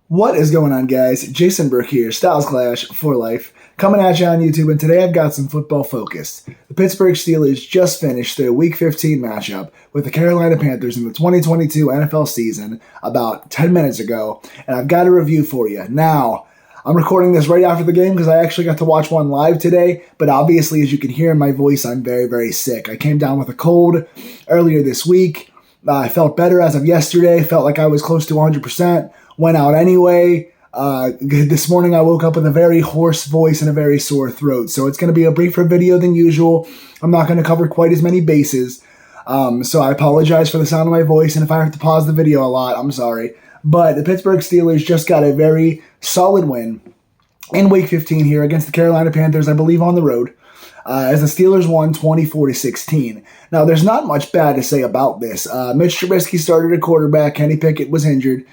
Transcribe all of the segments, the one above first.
What is going on, guys? Jason Burke here, Styles Clash for Life, coming at you on YouTube, and today I've got some football focus. The Pittsburgh Steelers just finished their Week 15 matchup with the Carolina Panthers in the 2022 NFL season about 10 minutes ago, and I've got a review for you. Now, I'm recording this right after the game because I actually got to watch one live today, but obviously, as you can hear in my voice, I'm very, very sick. I came down with a cold earlier this week. I felt better as of yesterday, felt like I was close to 100%. Went out anyway. This morning I woke up with a very hoarse voice and a very sore throat. So it's going to be a briefer video than usual. I'm not going to cover quite as many bases. So I apologize for the sound of my voice. And if I have to pause the video a lot, I'm sorry. But the Pittsburgh Steelers just got a very solid win in Week 15 here against the Carolina Panthers, I believe on the road. As the Steelers won 24-16. Now, there's not much bad to say about this. Mitch Trubisky started at quarterback. Kenny Pickett was injured.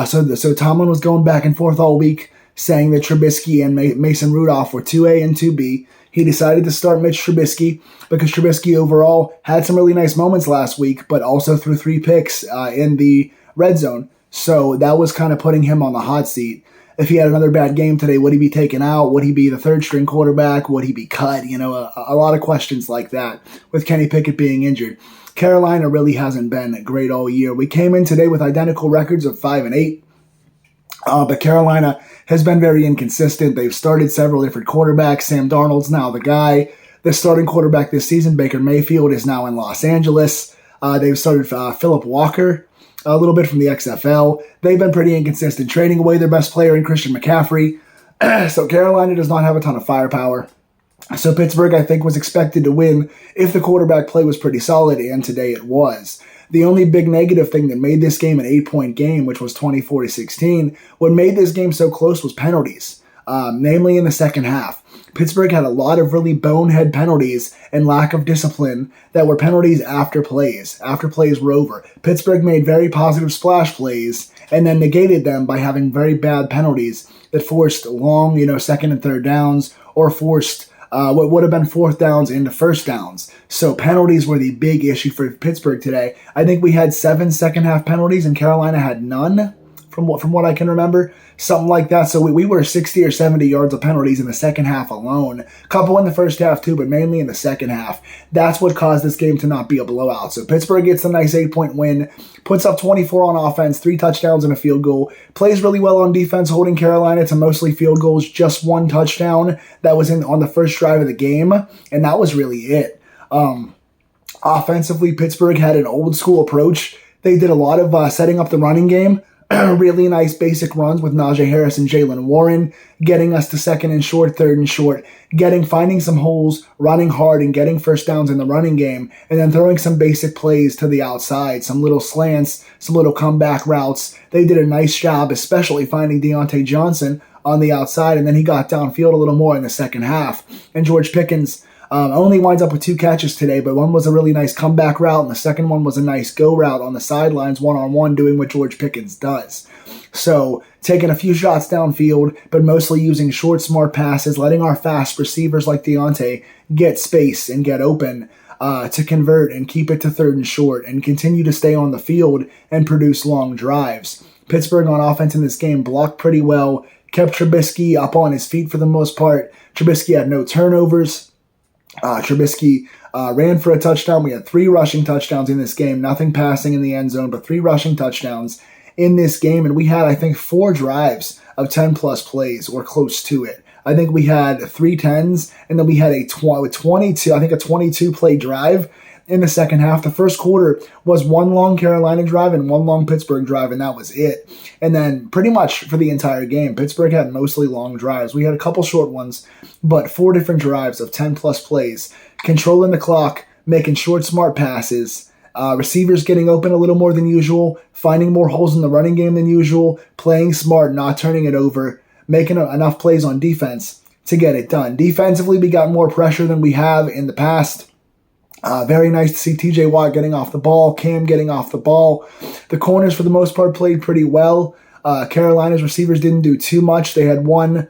So Tomlin was going back and forth all week saying that Trubisky and Mason Rudolph were 2A and 2B. He decided to start Mitch Trubisky because Trubisky overall had some really nice moments last week, but also threw 3 picks in the red zone. So that was kind of putting him on the hot seat. If he had another bad game today, would he be taken out? Would he be the third-string quarterback? Would he be cut? You know, a lot of questions like that with Kenny Pickett being injured. Carolina really hasn't been great all year. We came in today with identical records of 5-8, but Carolina has been very inconsistent. They've started several different quarterbacks. Sam Darnold's now the guy. The starting quarterback this season, Baker Mayfield, is now in Los Angeles. They've started Philip Walker a little bit from the XFL. They've been pretty inconsistent, trading away their best player in Christian McCaffrey. So Carolina does not have a ton of firepower. So Pittsburgh, I think, was expected to win if the quarterback play was pretty solid, and today it was. The only big negative thing that made this game an 8-point game, which was 24-16, what made this game so close was penalties, namely in the second half. Pittsburgh had a lot of really bonehead penalties and lack of discipline that were penalties after plays were over. Pittsburgh made very positive splash plays and then negated them by having very bad penalties that forced long, second and third downs or forced what would have been fourth downs into first downs. So penalties were the big issue for Pittsburgh today. I think we had 7 second-half penalties, and Carolina had none, from what I can remember. Something like that. So we were 60 or 70 yards of penalties in the second half alone. A couple in the first half too, but mainly in the second half. That's what caused this game to not be a blowout. So Pittsburgh gets a nice 8-point win, puts up 24 on offense, 3 touchdowns and a field goal, plays really well on defense, holding Carolina to mostly field goals, just 1 touchdown that was on the first drive of the game, and that was really it. Offensively, Pittsburgh had an old school approach. They did a lot of setting up the running game. Really nice basic runs with Najee Harris and Jaylen Warren, getting us to second and short, third and short, finding some holes, running hard, and getting first downs in the running game, and then throwing some basic plays to the outside, some little slants, some little comeback routes. They did a nice job, especially finding Deontay Johnson on the outside, and then he got downfield a little more in the second half. And George Pickens only winds up with 2 catches today, but one was a really nice comeback route, and the second one was a nice go route on the sidelines, one-on-one, doing what George Pickens does. So taking a few shots downfield, but mostly using short, smart passes, letting our fast receivers like Deontay get space and get open to convert and keep it to third and short and continue to stay on the field and produce long drives. Pittsburgh on offense in this game blocked pretty well, kept Trubisky up on his feet for the most part. Trubisky had no turnovers. Trubisky ran for a touchdown. We had 3 rushing touchdowns in this game. Nothing passing in the end zone, but 3 rushing touchdowns in this game. And we had, I think, 4 drives of 10-plus plays or close to it. I think we had 3 10s, and then we had a 22-play drive in the second half. The first quarter was 1 long Carolina drive and 1 long Pittsburgh drive, and that was it. And then pretty much for the entire game, Pittsburgh had mostly long drives. We had a couple short ones, but 4 different drives of 10-plus plays, controlling the clock, making short, smart passes, receivers getting open a little more than usual, finding more holes in the running game than usual, playing smart, not turning it over, making enough plays on defense to get it done. Defensively, we got more pressure than we have in the past. Very nice to see TJ Watt getting off the ball, Cam getting off the ball. The corners, for the most part, played pretty well. Carolina's receivers didn't do too much. They had 1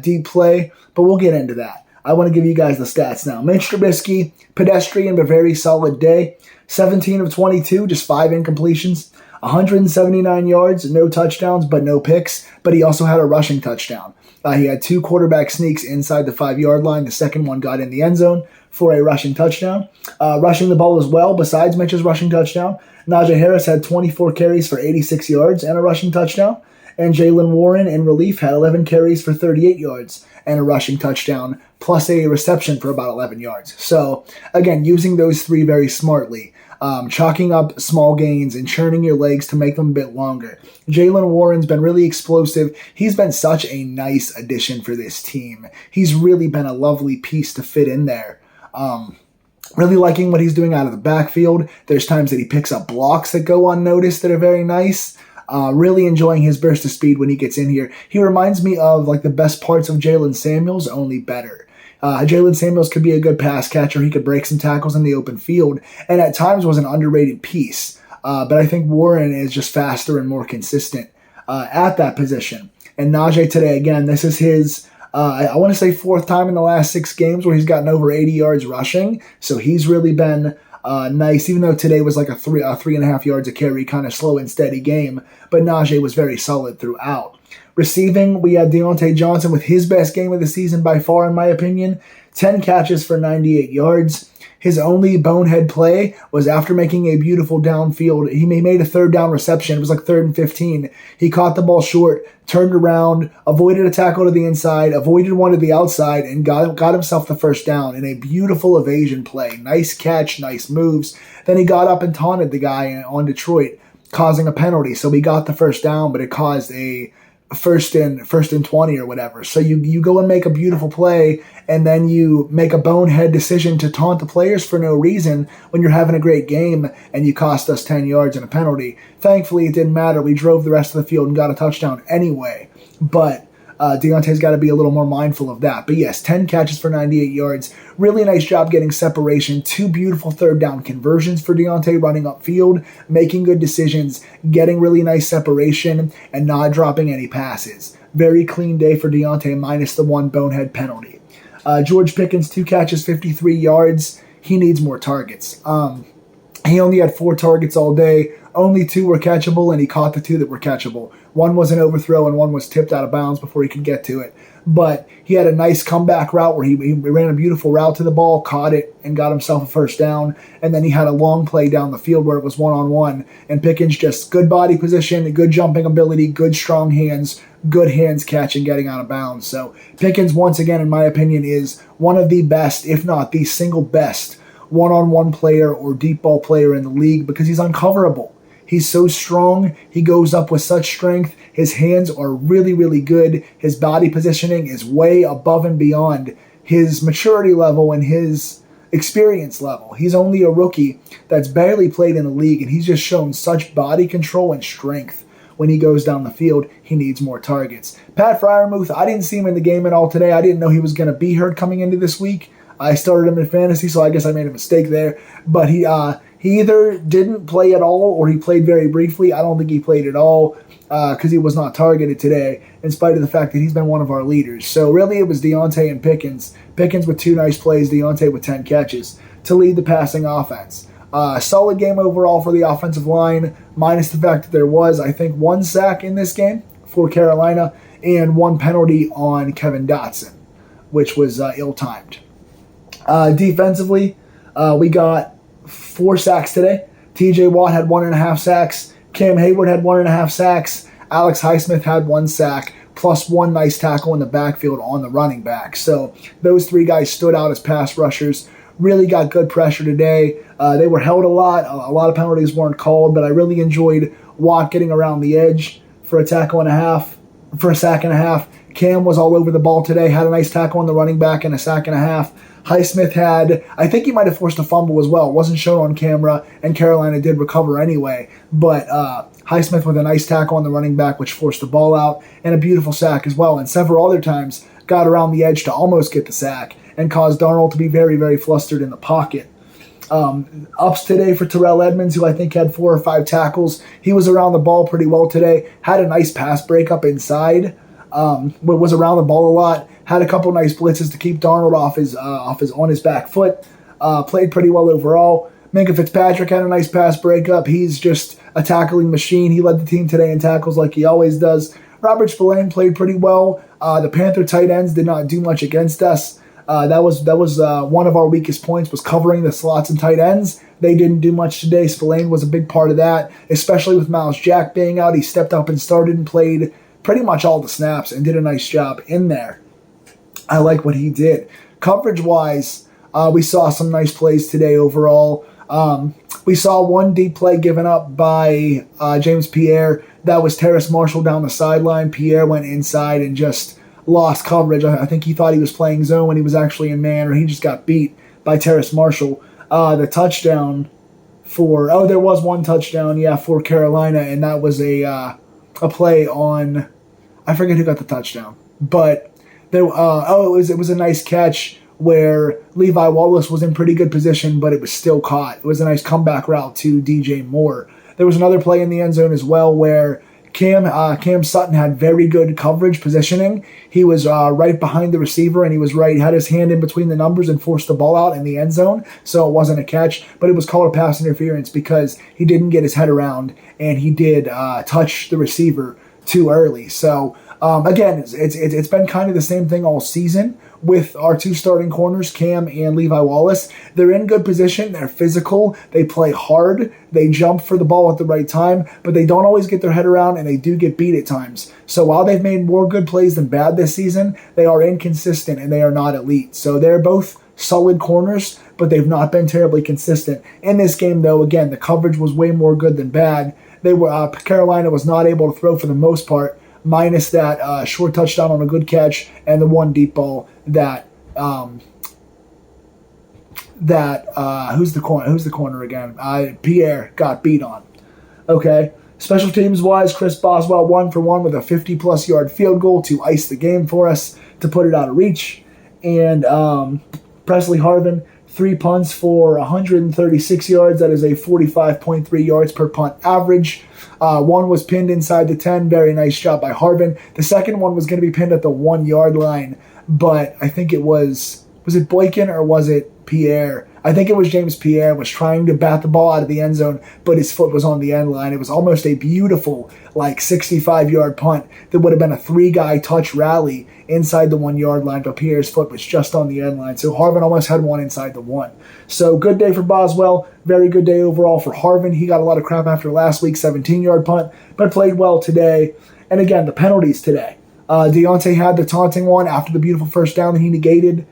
deep play, but we'll get into that. I want to give you guys the stats now. Mitch Trubisky, pedestrian but very solid day. 17 of 22, just 5 incompletions. 179 yards, no touchdowns, but no picks, but he also had a rushing touchdown. He had 2 quarterback sneaks inside the 5-yard line. The second one got in the end zone for a rushing touchdown. Rushing the ball as well, besides Mitch's rushing touchdown, Najee Harris had 24 carries for 86 yards and a rushing touchdown. And Jaylen Warren in relief had 11 carries for 38 yards and a rushing touchdown, plus a reception for about 11 yards. So, again, using those 3 very smartly. Chalking up small gains and churning your legs to make them a bit longer. Jaylen Warren's been really explosive. He's been such a nice addition for this team. He's really been a lovely piece to fit in there. Really liking what he's doing out of the backfield. There's times that he picks up blocks that go unnoticed that are very nice. Really enjoying his burst of speed when he gets in here. He reminds me of like the best parts of Jalen Samuels, only better. Jalen Samuels could be a good pass catcher. He could break some tackles in the open field, and at times was an underrated piece. But I think Warren is just faster and more consistent at that position. And Najee today, again, this is his, I want to say 4th time in the last 6 games where he's gotten over 80 yards rushing. So he's really been nice, even though today was like a 3.5 yards a carry, kind of slow and steady game. But Najee was very solid throughout. Receiving, we had Deontay Johnson with his best game of the season by far, in my opinion. 10 catches for 98 yards. His only bonehead play was after making a beautiful downfield. He made a 3rd down reception. It was like 3rd and 15. He caught the ball short, turned around, avoided a tackle to the inside, avoided one to the outside, and got himself the 1st down in a beautiful evasion play. Nice catch, nice moves. Then he got up and taunted the guy on Detroit, causing a penalty. So he got the 1st down, but it caused a first and 20 or whatever. So you go and make a beautiful play, and then you make a bonehead decision to taunt the players for no reason when you're having a great game, and you cost us 10 yards and a penalty. Thankfully, it didn't matter. We drove the rest of the field and got a touchdown anyway. But Deontay's got to be a little more mindful of that. But yes, 10 catches for 98 yards. Really nice job getting separation. 2 beautiful 3rd down conversions for Deontay, running upfield, making good decisions, getting really nice separation, and not dropping any passes. Very clean day for Deontay, minus the 1 bonehead penalty. George Pickens, 2 catches, 53 yards. He needs more targets. He only had 4 targets all day. Only 2 were catchable, and he caught the 2 that were catchable. 1 was an overthrow, and 1 was tipped out of bounds before he could get to it. But he had a nice comeback route where he ran a beautiful route to the ball, caught it, and got himself a 1st down. And then he had a long play down the field where it was one-on-1. And Pickens just good body position, good jumping ability, good strong hands, good hands catching, getting out of bounds. So Pickens, once again, in my opinion, is one of the best, if not the single best, one-on-one player or deep ball player in the league because he's uncoverable. He's so strong. He goes up with such strength. His hands are really, really good. His body positioning is way above and beyond his maturity level and his experience level. He's only a rookie that's barely played in the league, and he's just shown such body control and strength. When he goes down the field, he needs more targets. Pat Freiermuth, I didn't see him in the game at all today. I didn't know he was going to be hurt coming into this week. I started him in fantasy, so I guess I made a mistake there. But he either didn't play at all or he played very briefly. I don't think he played at all because he was not targeted today, in spite of the fact that he's been one of our leaders. So really it was Deontay and Pickens. Pickens with 2 nice plays, Deontay with 10 catches to lead the passing offense. Solid game overall for the offensive line, minus the fact that there was, I think, 1 sack in this game for Carolina and 1 penalty on Kevin Dotson, which was ill-timed. Defensively, we got 4 sacks today. TJ Watt had 1.5 sacks. Cam Hayward had 1.5 sacks. Alex Highsmith had 1 sack, plus 1 nice tackle in the backfield on the running back. So those 3 guys stood out as pass rushers. Really got good pressure today. They were held a lot. A lot of penalties weren't called, but I really enjoyed Watt getting around the edge for a sack and a half. Cam was all over the ball today, had a nice tackle on the running back and a sack and a half. Highsmith had, I think he might have forced a fumble as well. It wasn't shown on camera, and Carolina did recover anyway. But Highsmith with a nice tackle on the running back, which forced the ball out, and a beautiful sack as well. And several other times got around the edge to almost get the sack and caused Darnold to be very, very flustered in the pocket. Ups today for Terrell Edmonds, who I think had 4 or 5 tackles. He was around the ball pretty well today. Had a nice pass breakup inside. Was around the ball a lot. Had a couple nice blitzes to keep Darnold on his back foot. Played pretty well overall. Minka Fitzpatrick had a nice pass breakup. He's just a tackling machine. He led the team today in tackles like he always does. Robert Spillane played pretty well. The Panther tight ends did not do much against us. That was one of our weakest points, was covering the slots and tight ends. They didn't do much today. Spillane was a big part of that, especially with Miles Jack being out. He stepped up and started and played pretty much all the snaps and did a nice job in there. I like what he did. Coverage-wise, we saw some nice plays today overall. We saw one deep play given up by James Pierre. That was Terrace Marshall down the sideline. Pierre went inside and just lost coverage. I think he thought he was playing zone when he was actually in man, or he just got beat by Terrace Marshall. The touchdown there was one touchdown, for Carolina, and that was a play on, I forget who got the touchdown, but it was a nice catch where Levi Wallace was in pretty good position, but it was still caught. It was a nice comeback route to DJ Moore. There was another play in the end zone as well where Cam Sutton had very good coverage positioning. He was right behind the receiver, and he had his hand in between the numbers and forced the ball out in the end zone, so it wasn't a catch, but it was called a pass interference because he didn't get his head around, and he did touch the receiver too early. So again, it's been kind of the same thing all season with our two starting corners, Cam and Levi Wallace. They're in good position. They're physical. They play hard. They jump for the ball at the right time, but they don't always get their head around, and they do get beat at times. So while they've made more good plays than bad this season, they are inconsistent and they are not elite. So they're both solid corners, but they've not been terribly consistent. In this game, though, again, the coverage was way more good than bad. Carolina was not able to throw for the most part, minus that short touchdown on a good catch and the one deep ball that who's the corner again? Pierre got beat on. Okay. Special teams wise, Chris Boswell 1 for 1 with a 50-plus yard field goal to ice the game for us, to put it out of reach. And Presley Harvin, 3 punts for 136 yards. That is a 45.3 yards per punt average. One was pinned inside the 10. Very nice job by Harvin. The second one was going to be pinned at the 1 yard line, but I think it was it Boykin or was it Pierre? I think it was James Pierre was trying to bat the ball out of the end zone, but his foot was on the end line. It was almost a beautiful, 65-yard punt that would have been a 3-guy touch rally inside the 1 yard line, but Pierre's foot was just on the end line. So Harvin almost had one inside the 1. So good day for Boswell. Very good day overall for Harvin. He got a lot of crap after last week's 17-yard punt, but played well today. And again, the penalties today. Deontay had the taunting one after the beautiful first down that he negated.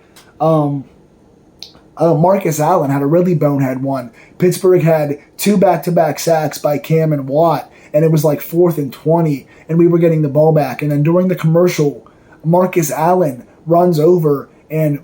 Marcus Allen had a really bonehead one. Pittsburgh had 2 back-to-back sacks by Cam and Watt, and it was 4th and 20, and we were getting the ball back. And then during the commercial, Marcus Allen runs over and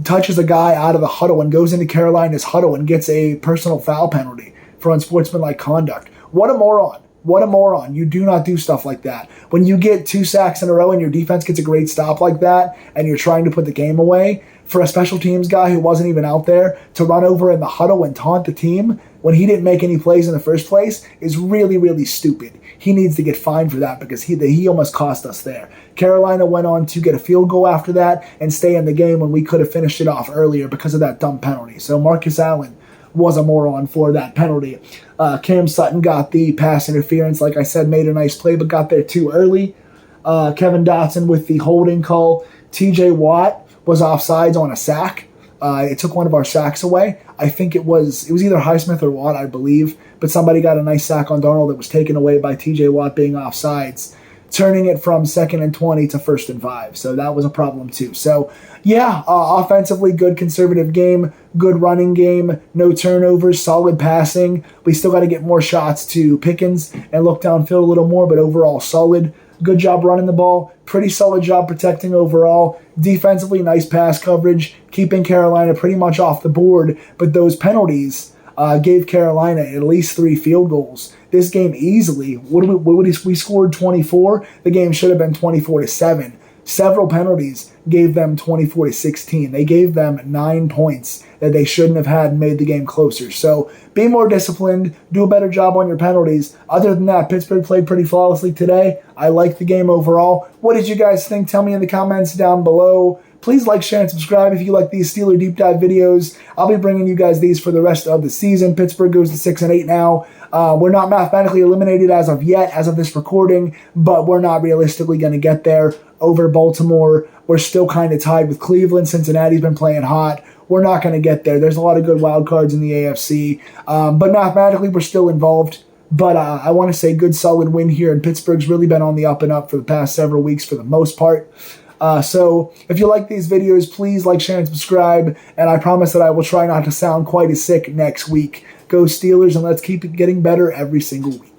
touches a guy out of the huddle and goes into Carolina's huddle and gets a personal foul penalty for unsportsmanlike conduct. What a moron. What a moron. You do not do stuff like that. When you get 2 sacks in a row and your defense gets a great stop like that and you're trying to put the game away, for a special teams guy who wasn't even out there to run over in the huddle and taunt the team when he didn't make any plays in the first place is really, really stupid. He needs to get fined for that because he almost cost us there. Carolina went on to get a field goal after that and stay in the game when we could have finished it off earlier because of that dumb penalty. So Marcus Allen was a moron for that penalty. Cam Sutton got the pass interference, like I said, made a nice play, but got there too early. Kevin Dotson with the holding call. TJ Watt was offsides on a sack. It took one of our sacks away. I think it was either Highsmith or Watt, I believe, but somebody got a nice sack on Darnold that was taken away by TJ Watt being offsides, turning it from 2nd and 20 to 1st and 5. So that was a problem too. So yeah, offensively, good conservative game, good running game, no turnovers, solid passing. We still got to get more shots to Pickens and look downfield a little more, but overall solid. Good job running the ball. Pretty solid job protecting overall. Defensively, nice pass coverage, keeping Carolina pretty much off the board. But those penalties gave Carolina at least 3 field goals. This game easily, we scored 24. The game should have been 24-7. Several penalties gave them 24-16. They gave them 9 points that they shouldn't have had and made the game closer. So be more disciplined, do a better job on your penalties. Other than that, Pittsburgh played pretty flawlessly today. I like the game overall. What did you guys think? Tell me in the comments down below. Please like, share, and subscribe if you like these Steeler Deep Dive videos. I'll be bringing you guys these for the rest of the season. Pittsburgh goes to 6-8 now. We're not mathematically eliminated as of yet, as of this recording, but we're not realistically going to get there over Baltimore. We're still kind of tied with Cleveland. Cincinnati's been playing hot. We're not going to get there. There's a lot of good wild cards in the AFC, but mathematically we're still involved. But I want to say good, solid win here, and Pittsburgh's really been on the up and up for the past several weeks for the most part. So if you like these videos, please like, share, and subscribe, and I promise that I will try not to sound quite as sick next week. Go Steelers, and let's keep it getting better every single week.